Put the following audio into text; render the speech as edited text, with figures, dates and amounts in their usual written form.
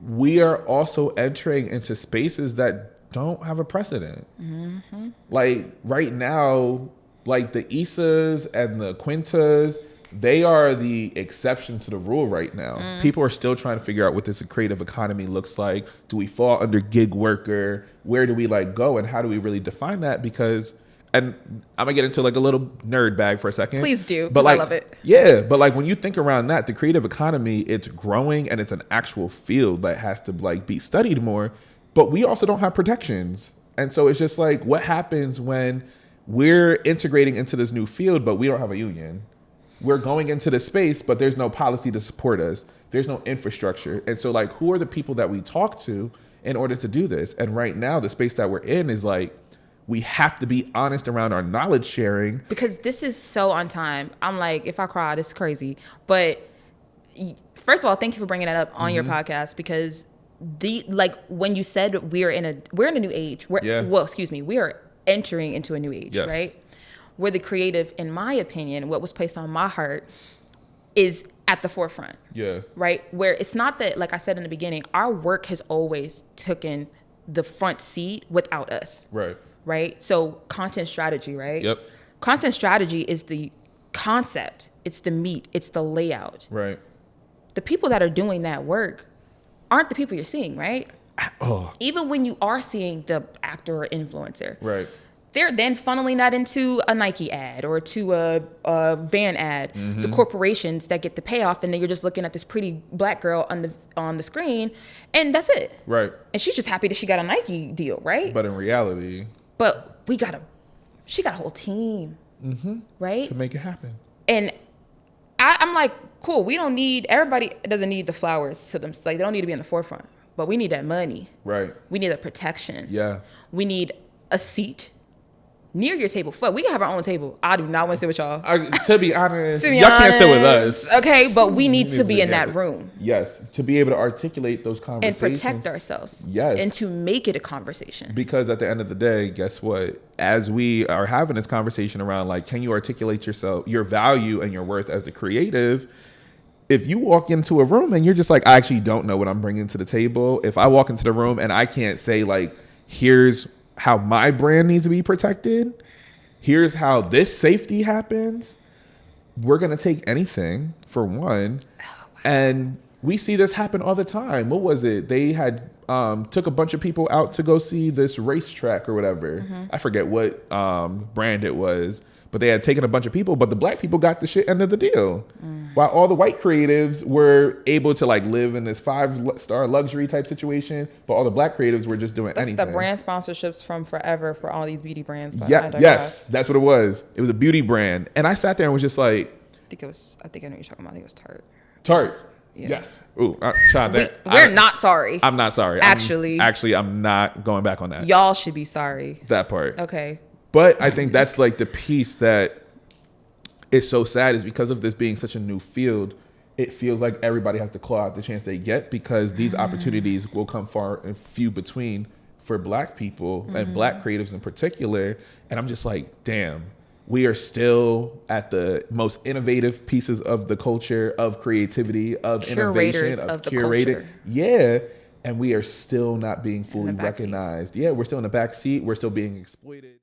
we are also entering into spaces that don't have a precedent. Mm-hmm. Like right now, like the Isas and the Quintas, they are the exception to the rule right now. People are still trying to figure out what this creative economy looks like. Do we fall under gig worker? Where do we like go, and how do we really define that? Because, and I'm gonna get into like a little nerd bag for a second. Please do, but like, like, I love it. Yeah, but like when you think around that, the creative economy, it's growing and it's an actual field that has to like be studied more. But we also don't have protections, and so it's just like, what happens when we're integrating into this new field, but we don't have a union? We're going into the space, but there's no policy to support us. There's no infrastructure. And so like, who are the people that we talk to in order to do this? And right now, the space that we're in is like, we have to be honest around our knowledge sharing. Because this is so on time. I'm like, if I cry, this is crazy. But first of all, thank you for bringing that up on your podcast, because when you said we're in a new age. We are entering into a new age, yes. right? Where the creative, in my opinion, what was placed on my heart is at the forefront. Yeah. Right? Where it's not that, like I said in the beginning, our work has always taken the front seat without us. Right. Right? So content strategy, right? Yep. Content strategy is the concept. It's the meat. It's the layout. Right. The people that are doing that work aren't the people you're seeing, right? Oh. Even when you are seeing the actor or influencer. Right. They're then funneling that into a Nike ad or to a van ad. Mm-hmm. The corporations that get the payoff, and then you're just looking at this pretty black girl on the screen, and that's it. Right. And she's just happy that she got a Nike deal, right? But in reality, she got a whole team, right? To make it happen. And I'm like, cool. Everybody doesn't need the flowers to them. Like, they don't need to be in the forefront, but we need that money. Right. We need that protection. Yeah. We need a seat near your table. Fuck, we can have our own table. I do not want to sit with y'all. To be honest, y'all can't sit with us. Okay, but we need to be in that room. Yes, to be able to articulate those conversations. And protect ourselves. Yes. And to make it a conversation. Because at the end of the day, guess what? As we are having this conversation around, like, can you articulate yourself, your value and your worth as the creative? If you walk into a room and you're just like, I actually don't know what I'm bringing to the table. If I walk into the room and I can't say, like, here's how my brand needs to be protected, here's how this safety happens, we're going to take anything, for one. And we see this happen all the time. What was it? They had took a bunch of people out to go see this racetrack or whatever. I forget what brand it was, but they had taken a bunch of people, but the black people got the shit end of the deal. While all the white creatives were able to like live in this 5-star luxury type situation, but all the black creatives were just doing anything. That's the brand sponsorships from forever for all these beauty brands. Yes, that's what it was. It was a beauty brand. And I sat there and was just like, I think I know what you're talking about. I think it was Tarte. Yeah. Yes. Ooh, child, we're not sorry. I'm not sorry. Actually, I'm not going back on that. Y'all should be sorry. That part. Okay. But I think that's like the piece that is so sad, is because of this being such a new field, it feels like everybody has to claw out the chance they get, because these opportunities will come far and few between for black people and black creatives in particular. And I'm just like, damn, we are still at the most innovative pieces of the culture, of creativity, of innovation, of curating. Culture. Yeah. And we are still not being fully recognized. Yeah, we're still in the back seat. We're still being exploited.